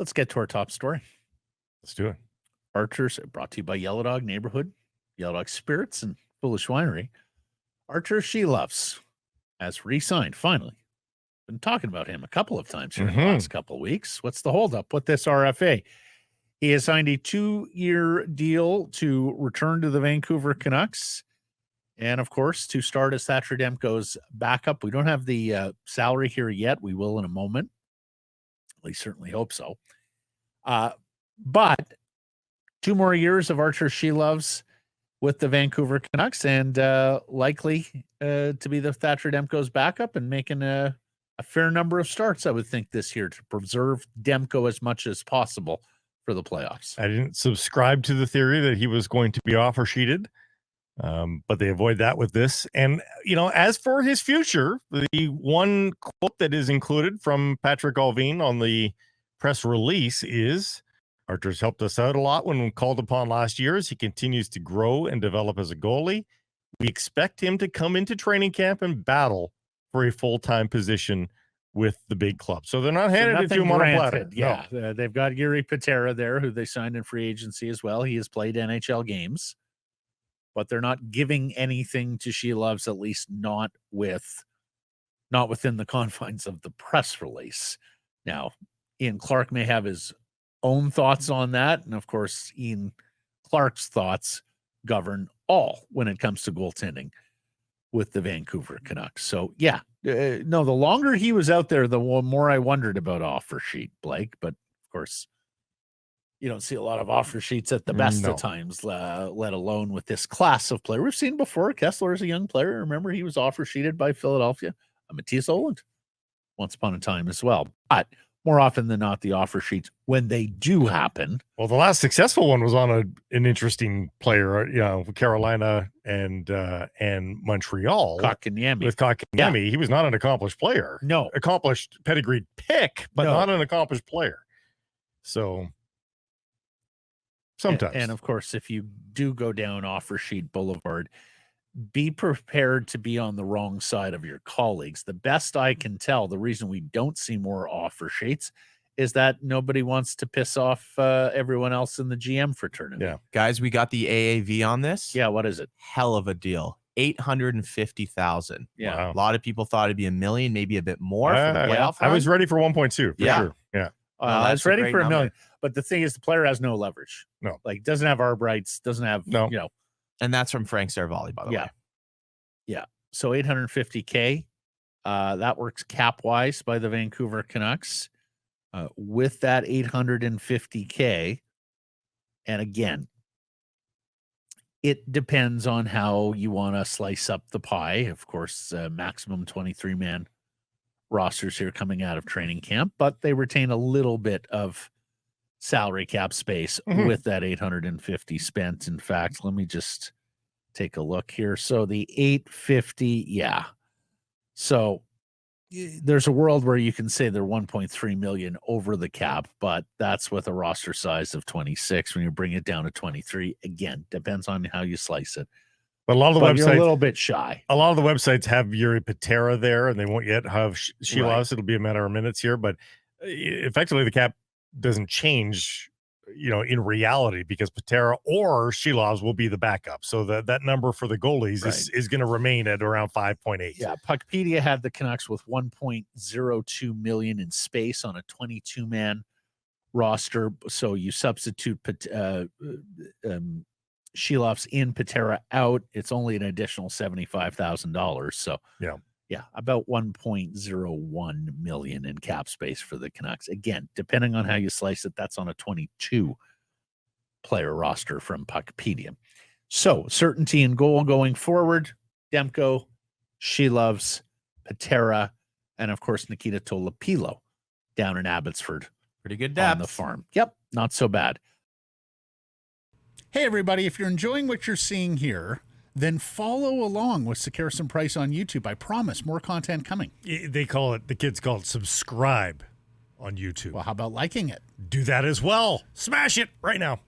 Let's get to our top story. Let's do it. Arturs, brought to you by Yellow Dog Neighborhood, Yellow Dog Spirits, and Foolish Winery. Arturs Silovs has re-signed, finally. Been talking about him a couple of times here in the last couple of weeks. What's the holdup with this RFA? He has signed a 2-year deal to return to the Vancouver Canucks. And, of course, to start as Thatcher Demko's backup. We don't have the salary here yet. We will in a moment. At least certainly hope so. But 2 more years of Arturs Silovs with the Vancouver Canucks and likely to be the Thatcher Demko's backup and making a fair number of starts, I would think, this year to preserve Demko as much as possible for the playoffs. I didn't subscribe to the theory that he was going to be offer sheeted, but they avoid that with this. And, as for his future, the one quote that is included from Patrick Allvin on the press release is, Arturs helped us out a lot when called upon last year as he continues to grow and develop as a goalie. We expect him to come into training camp and battle for a full-time position with the big club. So they're not handing it to him on a platter. Yeah, no. They've got Yuri Patera there, who they signed in free agency as well. He has played NHL games, but they're not giving anything to Silovs, at least not within the confines of the press release. Now, Ian Clark may have his own thoughts on that, and of course, Ian Clark's thoughts govern all when it comes to goaltending with the Vancouver Canucks. So, yeah, no, the longer he was out there, the more I wondered about offer sheet, Blake. But, of course, you don't see a lot of offer sheets at the best of times, let alone with this class of player. We've seen before, Kessler is a young player. Remember, he was offer sheeted by Philadelphia. Matthias Oland once upon a time as well. But more often than not, the offer sheets, when they do happen. Well, the last successful one was on an interesting player, Carolina and Montreal. Kotkaniemi. With Kotkaniemi. Yeah. He was not an accomplished player. No. Accomplished pedigreed pick, but not an accomplished player. So sometimes. And of course, if you do go down offer sheet boulevard, be prepared to be on the wrong side of your colleagues. The best I can tell, the reason we don't see more offer sheets is that nobody wants to piss off everyone else in the GM fraternity. Yeah. Guys, we got the AAV on this. Yeah, what is it? Hell of a deal. $850,000. Yeah. Wow. A lot of people thought it'd be $1 million, maybe a bit more for the playoff I was ready for 1.2 for sure. Yeah. I was ready for $1 million. But the thing is, the player has no leverage. No. Like, doesn't have arb rights, doesn't have, And that's from Frank Saravalli, by the way. Yeah. So $850K, that works cap-wise by the Vancouver Canucks. With that $850K, and again, it depends on how you want to slice up the pie. Of course, maximum 23-man rosters here coming out of training camp, but they retain a little bit of salary cap space with that $850 spent. In fact, let me just take a look here. So the $850, so there's a world where you can say they're $1.3 million over the cap, but that's with a roster size of 26. When you bring it down to 23, again, depends on how you slice it. But a lot of the websites, you're a little bit shy. A lot of the websites have Yuri Patera there, and they won't yet have Silovs. Right. It'll be a matter of minutes here, but effectively the cap doesn't change, in reality, because Patera or Silovs will be the backup. So that number for the goalies is going to remain at around 5.8. Yeah, Puckpedia had the Canucks with $1.02 million in space on a 22-man roster. So you substitute Silovs in, Patera out, it's only an additional $75,000. So about $1.01 million in cap space for the Canucks. Again, depending on how you slice it, that's on a 22-player roster from Puckpedia. So certainty in goal going forward: Demko, Silovs, Patera, and of course Nikita Tolopilo down in Abbotsford. Pretty good depth on the farm. Yep, not so bad. Hey, everybody, if you're enjoying what you're seeing here, then follow along with Sekeres and Price on YouTube. I promise more content coming. The kids call it subscribe on YouTube. Well, how about liking it? Do that as well. Smash it right now.